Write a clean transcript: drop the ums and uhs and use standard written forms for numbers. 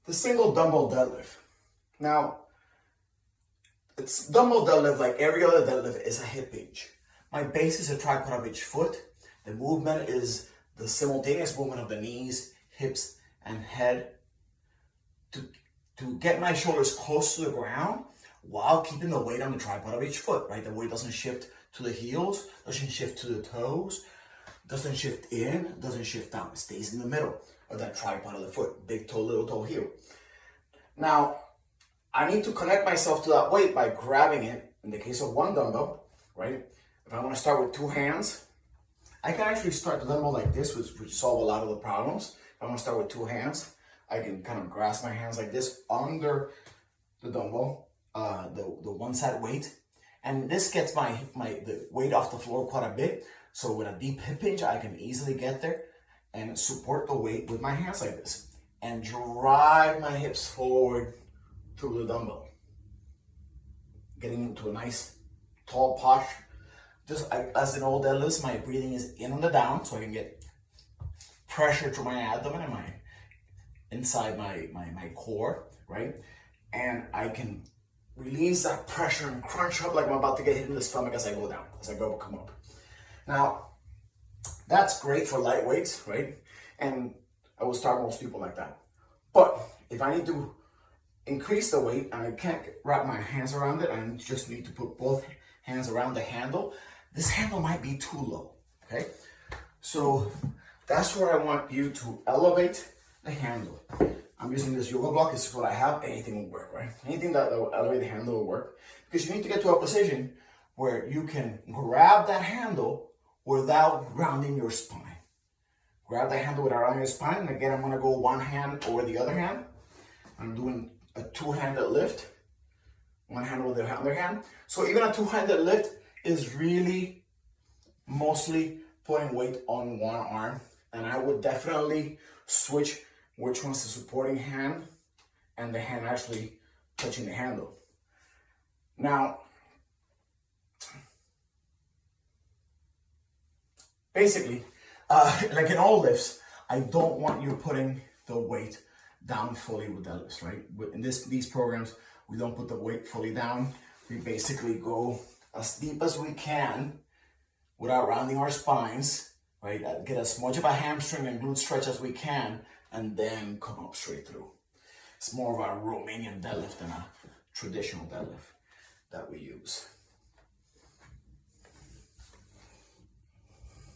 the single dumbbell deadlift. Now, it's dumbbell deadlift like every other deadlift is a hip hinge. My base is a tripod of each foot. The movement is the simultaneous movement of the knees, hips, and head to get my shoulders close to the ground while keeping the weight on the tripod of each foot, right? The weight doesn't shift to the heels, doesn't shift to the toes, doesn't shift in, doesn't shift down. It stays in the middle of that tripod of the foot, big toe, little toe, heel. Now, I need to connect myself to that weight by grabbing it, in the case of one dumbbell, right? If I want to start with two hands, I can actually start the dumbbell like this, which solve a lot of the problems. If I want to start with two hands, I can kind of grasp my hands like this under the dumbbell, the one side weight. And this gets the weight off the floor quite a bit. So with a deep hip hinge, I can easily get there and support the weight with my hands like this and drive my hips forward through the dumbbell. Getting into a nice tall posture. Just as in all deadlifts, my breathing is in on the down, so I can get pressure to my abdomen and inside my core, right? And I can release that pressure and crunch up like I'm about to get hit in the stomach as I go down, as I come up. Now, that's great for lightweights, right? And I will start most people like that. But if I need to increase the weight and I can't wrap my hands around it, I just need to put both hands around the handle. This handle might be too low, okay? So that's where I want you to elevate the handle. I'm using this yoga block. This is what I have. Anything will work, right? Anything that will elevate the handle will work. Because you need to get to a position where you can grab that handle without rounding your spine. Grab the handle without rounding your spine. And again, I'm gonna go one hand over the other hand. I'm doing a two-handed lift. One hand over the other hand. So even a two-handed lift is really mostly putting weight on one arm. And I would definitely switch which one's the supporting hand and the hand actually touching the handle. Now, basically, like in all lifts, I don't want you putting the weight down fully with deadlifts, right? In these programs, we don't put the weight fully down. We basically go as deep as we can without rounding our spines, right? Get as much of a hamstring and glute stretch as we can, and then come up straight through. It's more of a Romanian deadlift than a traditional deadlift that we use.